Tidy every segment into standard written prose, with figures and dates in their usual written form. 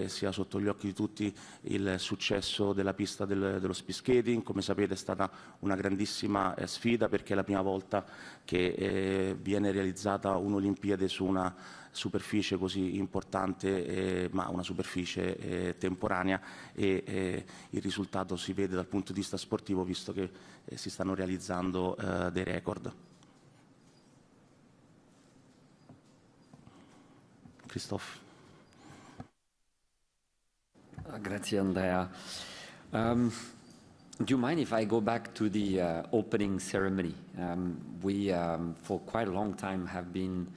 sia sotto gli occhi di tutti il successo della pista dello speed skating. Come sapete è stata una grandissima sfida, perché è la prima volta che viene realizzata un'Olimpiade su una superficie così importante, ma una superficie temporanea, e il risultato si vede dal punto di vista sportivo, visto che si stanno realizzando dei record. Christophe. Grazie Andrea. Do you mind if I go back to the opening ceremony? We, for quite a long time, have been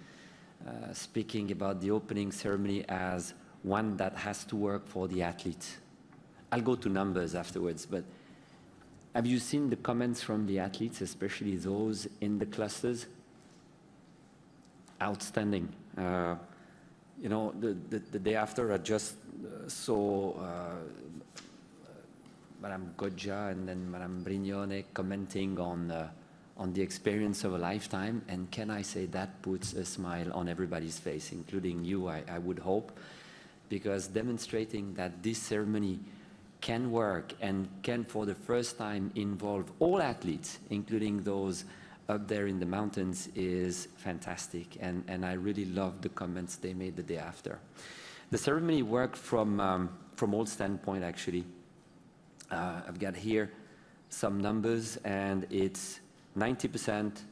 speaking about the opening ceremony as one that has to work for the athletes. I'll go to numbers afterwards, but have you seen the comments from the athletes, especially those in the clusters? Outstanding. You know, the day after I just saw Madame Goggia and then Madame Brignone commenting on the experience of a lifetime, and can I say that puts a smile on everybody's face, including you, I would hope, because demonstrating that this ceremony can work and can for the first time involve all athletes, including those up there in the mountains, is fantastic, and I really love the comments they made the day after. The ceremony worked from all standpoints, actually. I've got here some numbers, and it's 90%,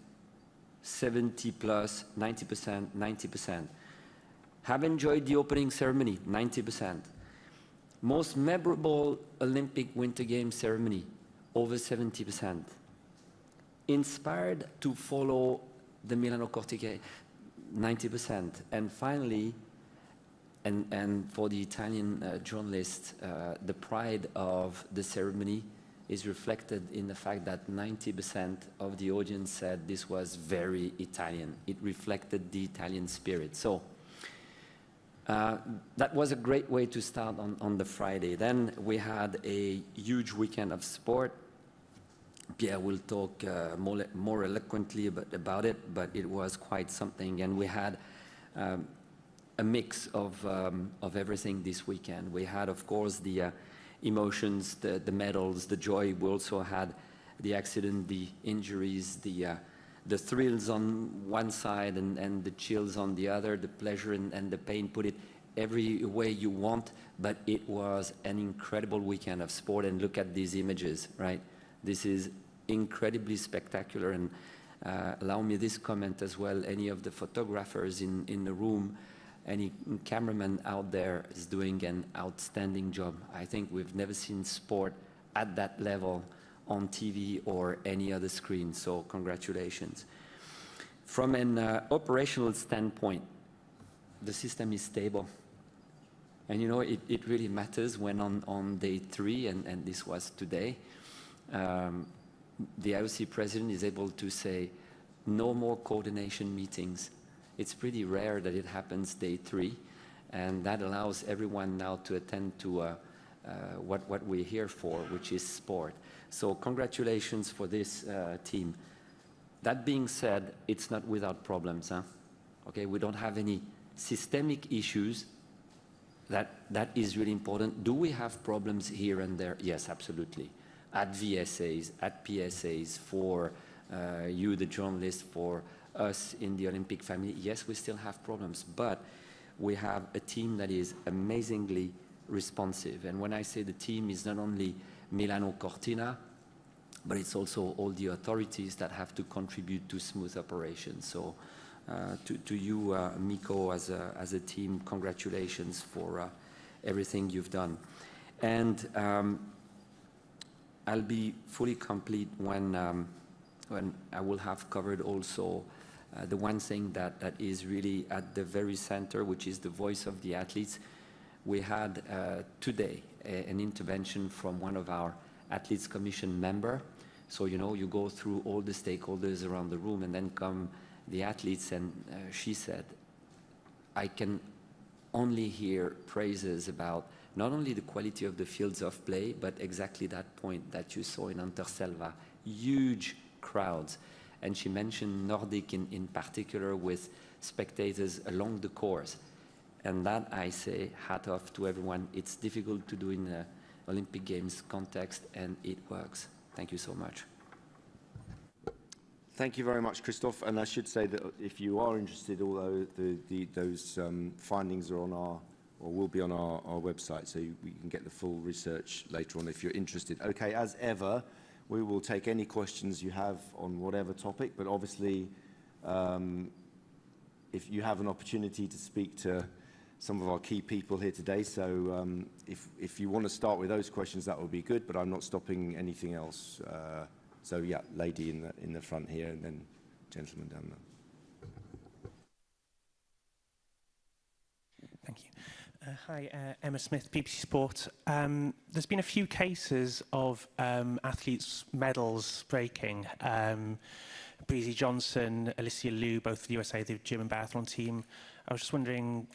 70 plus, 90%, 90%. Have enjoyed the opening ceremony, 90%. Most memorable Olympic Winter Games ceremony, over 70%. Inspired to follow the Milano-Cortina, 90%. And finally, and for the Italian journalists, the pride of the ceremony is reflected in the fact that 90% of the audience said this was very Italian. It reflected the Italian spirit. So that was a great way to start on the Friday. Then we had a huge weekend of sport. Pierre will talk more eloquently about it, but it was quite something. And we had a mix of everything this weekend. We had, of course, the emotions, the medals, the joy. We also had the accident, the injuries, the thrills on one side and the chills on the other, the pleasure and the pain. Put it every way you want, but it was an incredible weekend of sport. And look at these images, right? This is incredibly spectacular. And allow me this comment as well. Any of the photographers in the room, any cameraman out there is doing an outstanding job. I think we've never seen sport at that level on TV or any other screen, so congratulations. From an operational standpoint, the system is stable. And you know, it really matters when on day 3, and this was today, the IOC president is able to say, no more coordination meetings. It's pretty rare that it happens day 3, and that allows everyone now to attend to what we're here for, which is sport. So congratulations for this team. That being said, it's not without problems, huh? Okay, we don't have any systemic issues. That is really important. Do we have problems here and there? Yes, absolutely. At VSAs, at PSAs, for you, the journalists, for us in the Olympic family, yes, we still have problems, but we have a team that is amazingly responsive. And when I say the team, is not only Milano-Cortina, but it's also all the authorities that have to contribute to smooth operations. So to you, Miko, as a team, congratulations for everything you've done. And I'll be fully complete when I will have covered also the one thing that is really at the very center, which is the voice of the athletes. We had today an intervention from one of our Athletes Commission member. So, you know, you go through all the stakeholders around the room and then come the athletes, and she said, I can only hear praises about not only the quality of the fields of play, but exactly that point that you saw in Anterselva, huge crowds. And she mentioned Nordic in particular, with spectators along the course. And that, I say, hat off to everyone. It's difficult to do in the Olympic Games context, and it works. Thank you so much. Thank you very much, Christophe. And I should say that if you are interested, although those findings are on our, or will be on our website, so we can get the full research later on if you're interested. Okay, as ever, we will take any questions you have on whatever topic, but obviously, if you have an opportunity to speak to some of our key people here today, so if you want to start with those questions, that would be good, but I'm not stopping anything else. So yeah, lady in the front here, and then gentleman down there. Thank you. Hi, Emma Smith, BBC Sport. There's been a few cases of athletes' medals breaking. Breezy Johnson, Alicia Liu, both for the USA, the German biathlon team. I was just wondering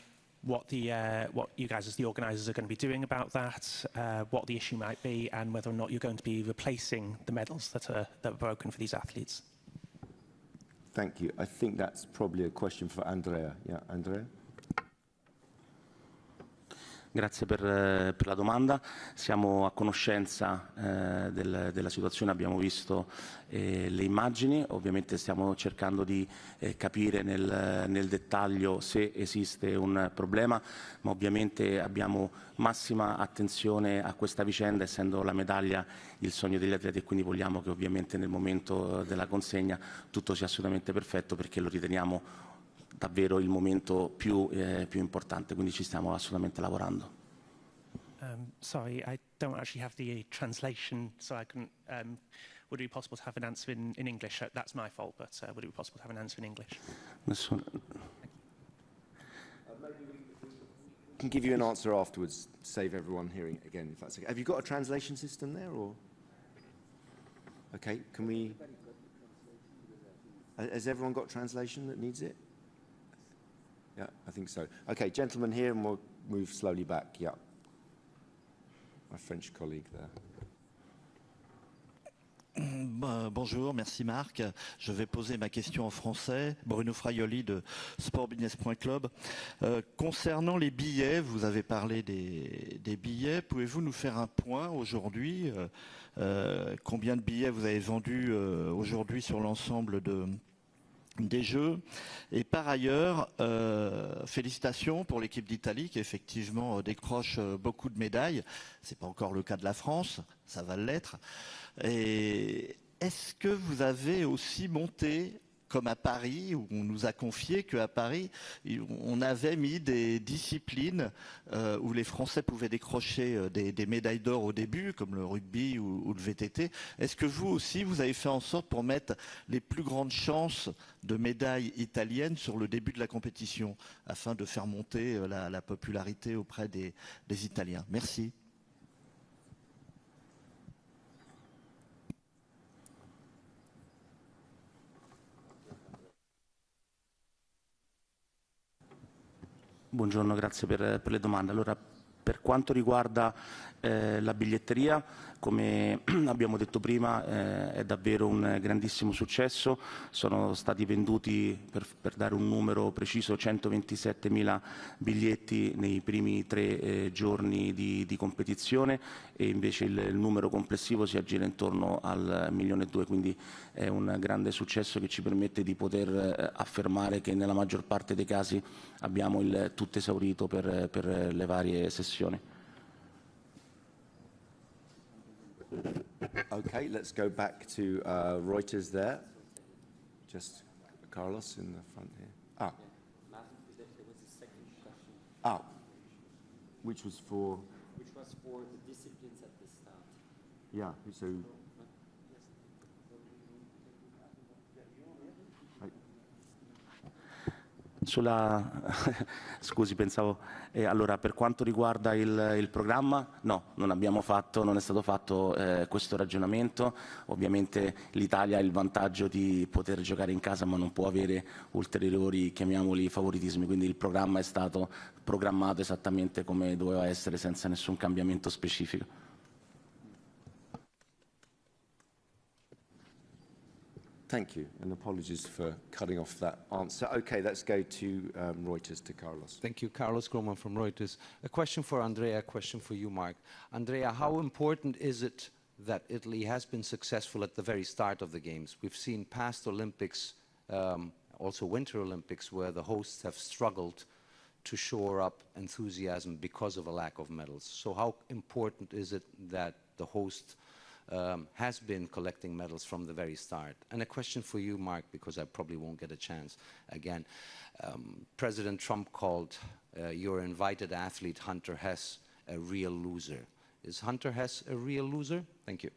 what you guys as the organisers are going to be doing about that, what the issue might be, and whether or not you're going to be replacing the medals that are broken for these athletes. Thank you. I think that's probably a question for Andrea. Yeah, Andrea? Grazie per la domanda. Siamo a conoscenza della situazione, abbiamo visto le immagini, ovviamente stiamo cercando di capire nel dettaglio se esiste un problema, ma ovviamente abbiamo massima attenzione a questa vicenda, essendo la medaglia il sogno degli atleti, e quindi vogliamo che ovviamente nel momento della consegna tutto sia assolutamente perfetto, perché lo riteniamo davvero il momento più importante, quindi ci stiamo assolutamente lavorando. Sorry, I don't actually have the translation, so I couldn't. Would it be possible to have an answer in English? That's my fault, but would it be possible to have an answer in English? Nessuno. Maybe we can give you an answer afterwards, save everyone hearing it again, if that's okay. Have you got a translation system there, or? Okay, can we? Has everyone got translation that needs it? Yeah, I think so. Okay, gentleman here, and we'll move slowly back. Yeah, my French colleague there. Bonjour, merci Marc. Je vais poser ma question en français. Bruno Fraioli de sportbusiness.club. Concernant les billets, vous avez parlé des billets. Pouvez-vous nous faire un point aujourd'hui? Combien de billets vous avez vendus aujourd'hui sur l'ensemble des Jeux? Et par ailleurs, félicitations pour l'équipe d'Italie qui effectivement décroche beaucoup de médailles. C'est pas encore le cas de la France, ça va l'être. Et est-ce que vous avez aussi monté, comme à Paris, où on nous a confié qu'à Paris, on avait mis des disciplines où les Français pouvaient décrocher des médailles d'or au début, comme le rugby ou le VTT. Est-ce que vous aussi, vous avez fait en sorte pour mettre les plus grandes chances de médailles italiennes sur le début de la compétition, afin de faire monter la popularité auprès des Italiens? Merci. Buongiorno, grazie per le domande. Allora, per quanto riguarda la biglietteria, come abbiamo detto prima, è davvero un grandissimo successo. Sono stati venduti, per dare un numero preciso, 127.000 biglietti nei primi 3 giorni di competizione, e invece il numero complessivo si aggira intorno al 1,2 milioni, quindi è un grande successo che ci permette di poter affermare che nella maggior parte dei casi abbiamo il tutto esaurito per le varie sessioni. Okay, let's go back to Reuters there. Just Carlos in the front here. Ah. There was a second question. Ah. Which was for? Which was for the disciplines at the start. Yeah, so. Scusi, pensavo. Allora, per quanto riguarda il programma, no, non è stato fatto questo ragionamento. Ovviamente l'Italia ha il vantaggio di poter giocare in casa, ma non può avere ulteriori, chiamiamoli, favoritismi, quindi il programma è stato programmato esattamente come doveva essere, senza nessun cambiamento specifico. Thank you, and apologies for cutting off that answer. Okay, let's go to Reuters, to Carlos. Thank you. Carlos Groman from Reuters. A question for Andrea, a question for you, Mark. Andrea, how important is it that Italy has been successful at the very start of the Games? We've seen past Olympics, also Winter Olympics, where the hosts have struggled to shore up enthusiasm because of a lack of medals. So how important is it that the host has been collecting medals from the very start? And a question for you, Mark, because I probably won't get a chance again. President Trump called your invited athlete, Hunter Hess, a real loser. Is Hunter Hess a real loser? Thank you.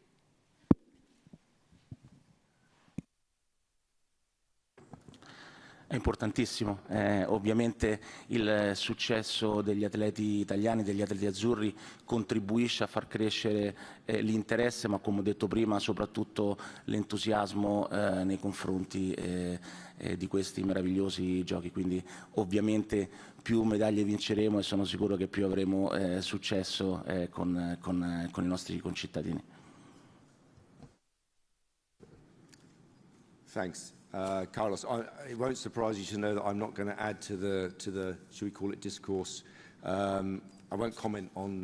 È importantissimo, ovviamente il successo degli atleti italiani, degli atleti azzurri contribuisce a far crescere l'interesse, ma come ho detto prima soprattutto l'entusiasmo nei confronti di questi meravigliosi giochi, quindi ovviamente più medaglie vinceremo e sono sicuro che più avremo successo con i nostri concittadini. Thanks. Carlos, it won't surprise you to know that I'm not going to add to the should we call it discourse. I won't comment on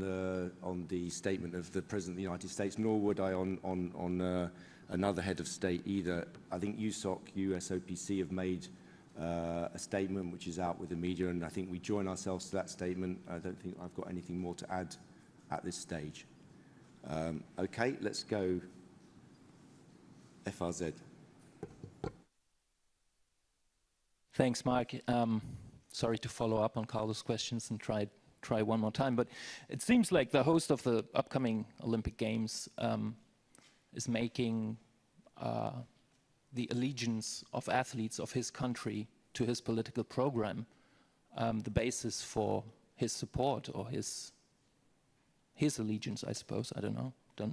the statement of the President of the United States, nor would I on another head of state either. I think USOC, USOPC have made a statement which is out with the media, and I think we join ourselves to that statement. I don't think I've got anything more to add at this stage. Okay, let's go FRZ. Thanks, Mark. Sorry to follow up on Carlos' questions and try one more time, but it seems like the host of the upcoming Olympic Games is making the allegiance of athletes of his country to his political program the basis for his support or his allegiance, I suppose. I don't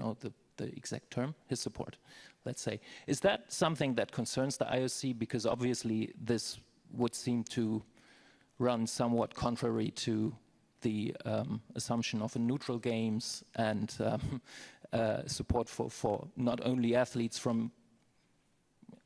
know the exact term, his support, let's say. Is that something that concerns the IOC? Because obviously this would seem to run somewhat contrary to the assumption of a neutral games and support for not only athletes from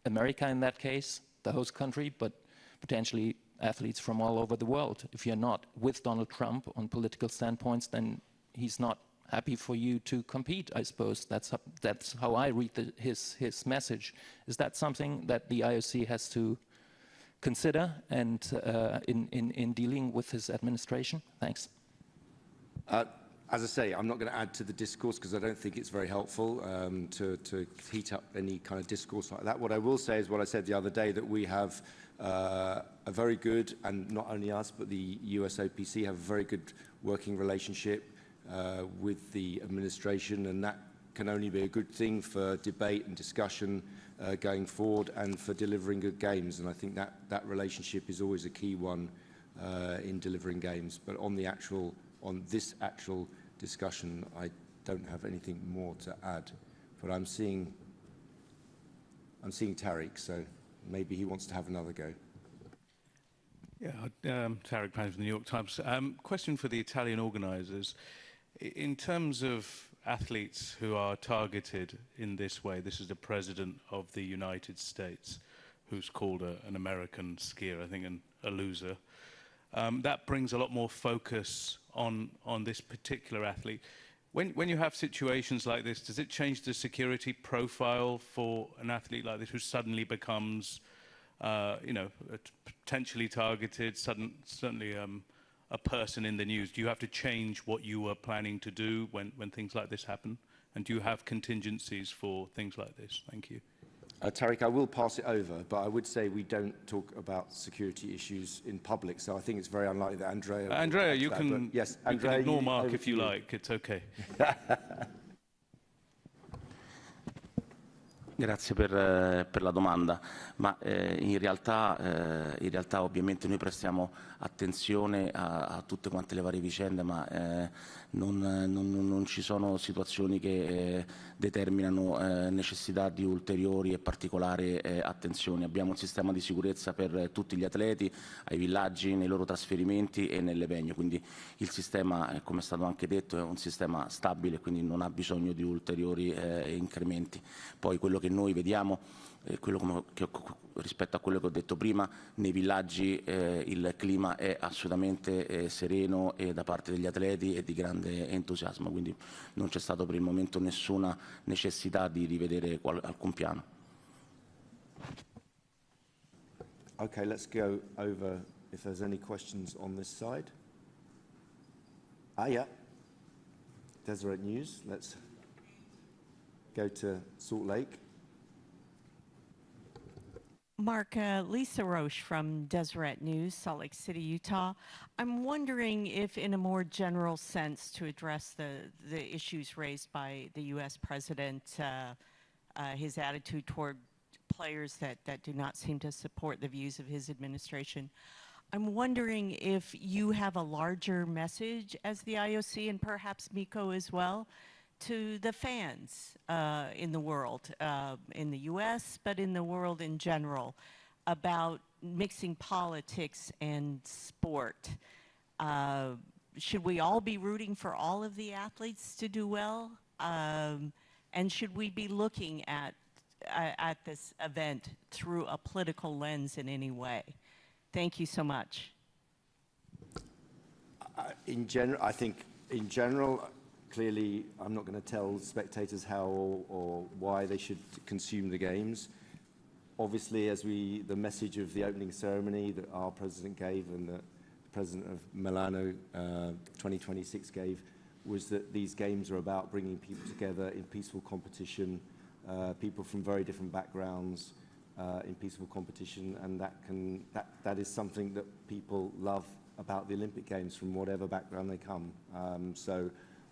America in that case, the host country, but potentially athletes from all over the world. If you're not with Donald Trump on political standpoints, then he's not happy for you to compete, I suppose. That's how I read his message. Is that something that the IOC has to consider and in dealing with his administration? Thanks. As I say, I'm not going to add to the discourse because I don't think it's very helpful to heat up any kind of discourse like that. What I will say is what I said the other day, that we have a very good, and not only us, but the USOPC have a very good working relationship with the administration, and that can only be a good thing for debate and discussion going forward and for delivering good games. And I think that relationship is always a key one in delivering games. But on this actual discussion, I don't have anything more to add. But I'm seeing Tariq, so maybe he wants to have another go. Yeah, Tariq Payne from the New York Times. Question for the Italian organisers. In terms of athletes who are targeted in this way, this is the President of the United States who's called an American skier, I think, a loser. That brings a lot more focus on this particular athlete. When you have situations like this, does it change the security profile for an athlete like this who suddenly becomes, potentially targeted, suddenly a person in the news? Do you have to change what you were planning to do when things like this happen? And do you have contingencies for things like this? Thank you. Tariq, I will pass it over, but I would say we don't talk about security issues in public, so I think it's very unlikely that Andrea... Andrea, you can ignore Mark if you like. It's okay. Grazie per la domanda, ma in realtà ovviamente noi prestiamo attenzione a tutte quante le varie vicende, ma non ci sono situazioni che determinano necessità di ulteriori e particolari attenzioni. Abbiamo un sistema di sicurezza per tutti gli atleti, ai villaggi, nei loro trasferimenti e nelle venue, quindi il sistema, come è stato anche detto, è un sistema stabile, quindi non ha bisogno di ulteriori incrementi. Poi quello che che noi vediamo, rispetto a quello che ho detto prima, nei villaggi il clima è assolutamente sereno e da parte degli atleti e di grande entusiasmo, quindi non c'è stato per il momento nessuna necessità di rivedere alcun piano. Okay, let's go over if there's any questions on this side. Yeah. Deseret News, let's go to Salt Lake. Mark, Lisa Roche from Deseret News, Salt Lake City, Utah. I'm wondering if in a more general sense to address the issues raised by the U.S. President, his attitude toward players that do not seem to support the views of his administration, I'm wondering if you have a larger message as the IOC and perhaps Miko as well to the fans in the world, in the US, but in the world in general, about mixing politics and sport. Should we all be rooting for all of the athletes to do well? And should we be looking at this event through a political lens in any way? Thank you so much. In general, I think in general, clearly, I'm not going to tell spectators how or why they should consume the games. Obviously, the message of the opening ceremony that our president gave and that the president of Milano 2026 gave was that these games are about bringing people together in peaceful competition, people from very different backgrounds in peaceful competition, and that is something that people love about the Olympic Games from whatever background they come. So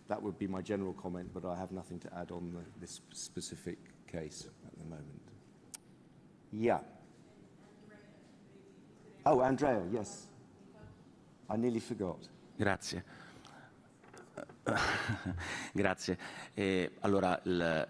that would be my general comment, but I have nothing to add on this specific case at the moment. Yeah. Oh, Andrea, yes. I nearly forgot. Grazie. Grazie. Allora,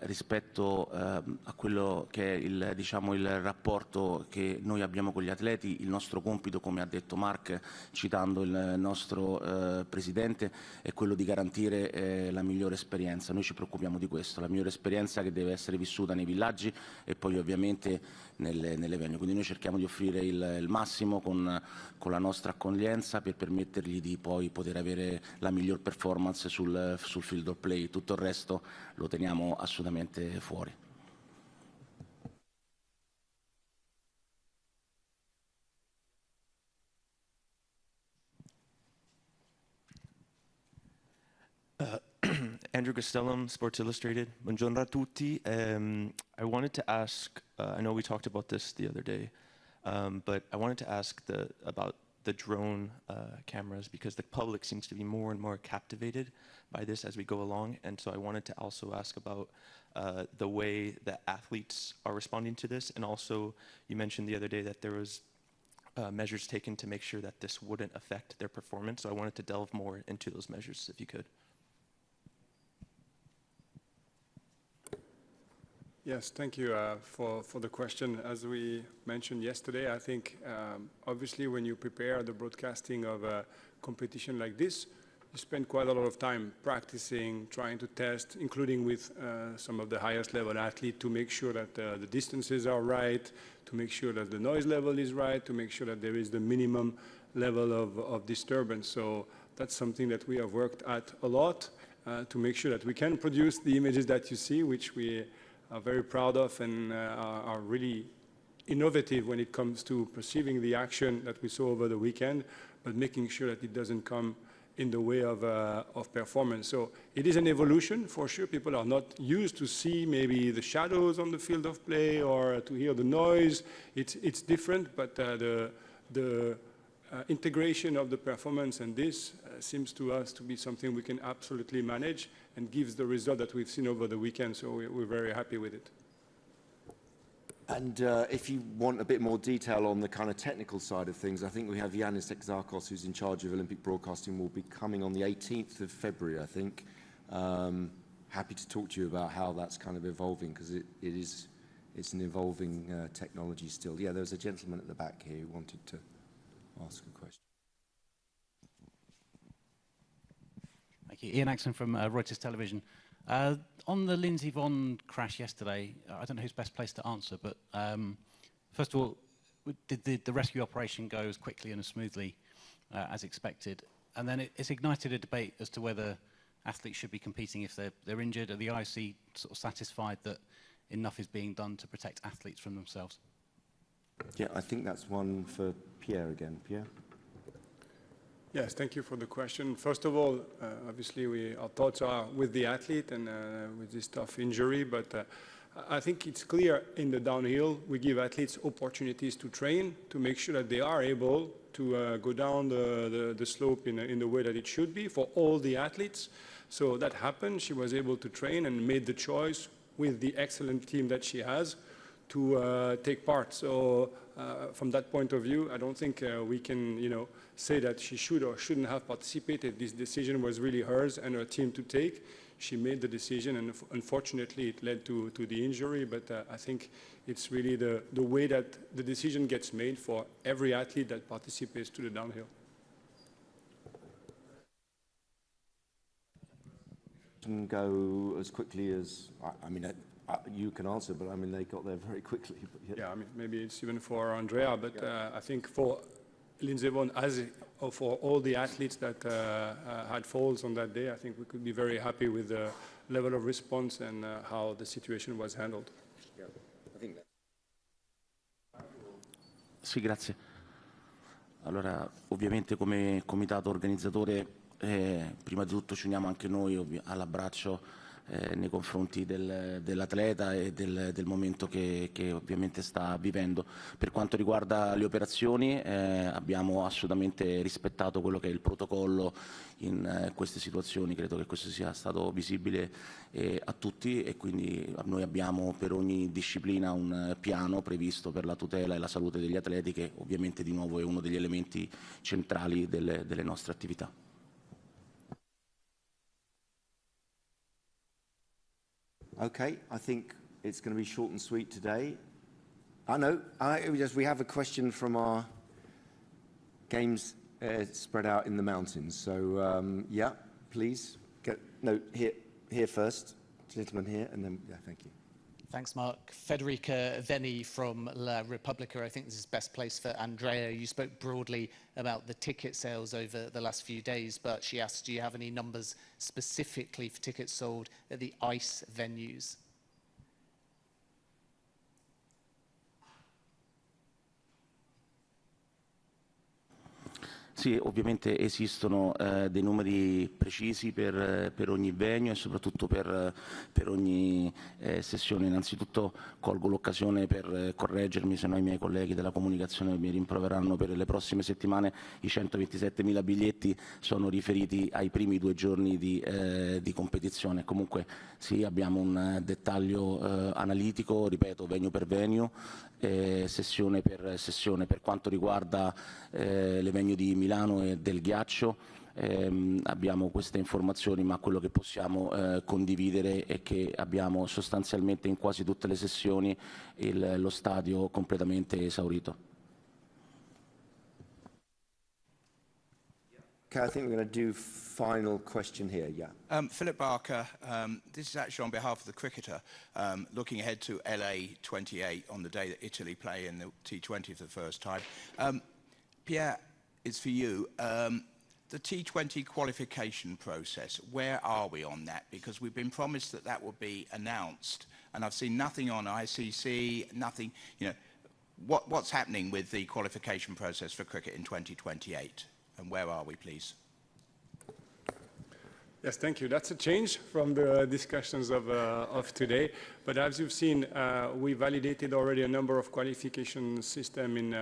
rispetto a quello che è il rapporto che noi abbiamo con gli atleti, il nostro compito, come ha detto Mark, citando il nostro Presidente, è quello di garantire la migliore esperienza. Noi ci preoccupiamo di questo, la migliore esperienza che deve essere vissuta nei villaggi e poi ovviamente nelle venue. Quindi noi cerchiamo di offrire il massimo con la nostra accoglienza per permettergli di poi poter avere la miglior performance sul field of play. Tutto il resto lo teniamo assolutamente fuori. Andrew Costellum, Sports Illustrated. Buongiorno a tutti. I wanted to ask, I know we talked about this the other day, but I wanted to ask about the drone cameras, because the public seems to be more and more captivated by this as we go along. And so I wanted to also ask about the way that athletes are responding to this. And also, you mentioned the other day that there was measures taken to make sure that this wouldn't affect their performance. So I wanted to delve more into those measures, if you could. Yes, thank you for the question. As we mentioned yesterday, I think obviously when you prepare the broadcasting of a competition like this, you spend quite a lot of time practicing, trying to test, including with some of the highest level athletes, to make sure that the distances are right, to make sure that the noise level is right, to make sure that there is the minimum level of disturbance. So that's something that we have worked at a lot to make sure that we can produce the images that you see, which we are very proud of and are really innovative when it comes to perceiving the action that we saw over the weekend, but making sure that it doesn't come in the way of performance. So it is an evolution, for sure. People are not used to see maybe the shadows on the field of play or to hear the noise. It's different, but the integration of the performance and this seems to us to be something we can absolutely manage and gives the result that we've seen over the weekend. So we're very happy with it. And if you want a bit more detail on the kind of technical side of things, I think we have Yannis Exarchos, who's in charge of Olympic broadcasting, will be coming on the 18th of February, I think. Happy to talk to you about how that's kind of evolving, because it's an evolving technology still. Yeah, there's a gentleman at the back here who wanted to ask a question. Thank Ian Axon from Reuters Television. On the Lindsey Vonn crash yesterday, I don't know who's best placed to answer, but first of all, did the rescue operation go as quickly and as smoothly as expected? And then it's ignited a debate as to whether athletes should be competing if they're injured. Are the IOC sort of satisfied that enough is being done to protect athletes from themselves? Yeah, I think that's one for Pierre again. Pierre? Yes, thank you for the question. First of all, obviously our thoughts are with the athlete and with this tough injury, but I think it's clear in the downhill we give athletes opportunities to train to make sure that they are able to go down the slope in the way that it should be for all the athletes. So that happened. She was able to train and made the choice with the excellent team that she has to take part. So from that point of view, I don't think we can, say that she should or shouldn't have participated. This decision was really hers and her team to take. She made the decision, and unfortunately it led to the injury, but I think it's really the way that the decision gets made for every athlete that participates to the downhill. Can go as quickly as, I mean, you can answer, but I mean, they got there very quickly. But yeah, I mean, maybe it's even for Andrea, but I think for Lindsey Vonn, or for all the athletes that had falls on that day, I think we could be very happy with the level of response and how the situation was handled. Yeah, I think that. Sì, grazie. Allora, ovviamente come comitato organizzatore, prima di tutto ci uniamo anche noi all'abbraccio nei confronti dell'atleta e del momento che ovviamente sta vivendo. Per quanto riguarda le operazioni, abbiamo assolutamente rispettato quello che è il protocollo in queste situazioni. Credo che questo sia stato visibile a tutti, e quindi noi abbiamo per ogni disciplina un piano previsto per la tutela e la salute degli atleti, che ovviamente di nuovo è uno degli elementi centrali delle nostre attività. Okay, I think it's going to be short and sweet today. We have a question from our games spread out in the mountains. So, yeah, please. Here first. Gentleman here, and then, yeah, thank you. Thanks, Mark. Federica Veni from La Repubblica. I think this is best place for Andrea. You spoke broadly about the ticket sales over the last few days, but she asked, do you have any numbers specifically for tickets sold at the ICE venues? Sì, ovviamente esistono dei numeri precisi per ogni venue e soprattutto per ogni sessione. Innanzitutto colgo l'occasione per correggermi, se no i miei colleghi della comunicazione mi rimproveranno. Per le prossime settimane i 127.000 biglietti sono riferiti ai primi 2 giorni di competizione. Comunque sì, abbiamo un dettaglio analitico, ripeto, venue per venue, sessione per sessione. Per quanto riguarda le venue di Milano e del ghiaccio, abbiamo queste informazioni, ma quello che possiamo condividere è che abbiamo sostanzialmente in quasi tutte le sessioni lo stadio completamente esaurito. Okay, I think we're going to do final question here, yeah. Philip Barker, this is actually on behalf of the cricketer, looking ahead to LA 28 on the day that Italy play in the T20 for the first time. Pierre, it's for you. The T20 qualification process, where are we on that? Because we've been promised that that will be announced, and I've seen nothing on ICC, nothing, you know. What's happening with the qualification process for cricket in 2028? And where are we, please? Yes, thank you. That's a change from the discussions of today. But as you've seen, we validated already a number of qualification systems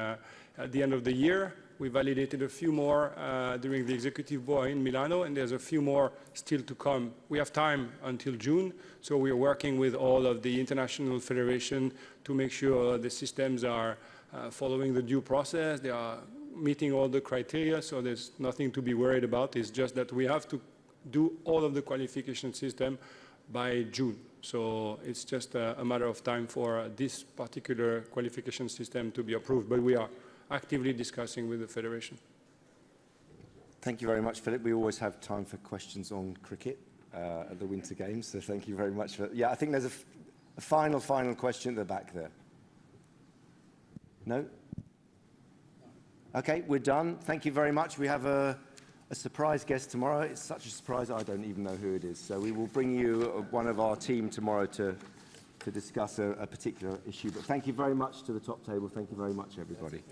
at the end of the year. We validated a few more during the executive board in Milano, and there's a few more still to come. We have time until June, so we are working with all of the international federation to make sure the systems are following the due process. They are meeting all the criteria, so there's nothing to be worried about. It's just that we have to do all of the qualification system by June. So it's just a matter of time for this particular qualification system to be approved, but we are actively discussing with the federation. Thank you very much, Philip. We always have time for questions on cricket at the Winter Games, so thank you very much for that. Yeah, I think there's a final question at the back there. No? Okay, we're done. Thank you very much. We have a surprise guest tomorrow. It's such a surprise, I don't even know who it is. So we will bring you one of our team tomorrow to discuss a particular issue. But thank you very much to the top table. Thank you very much, everybody.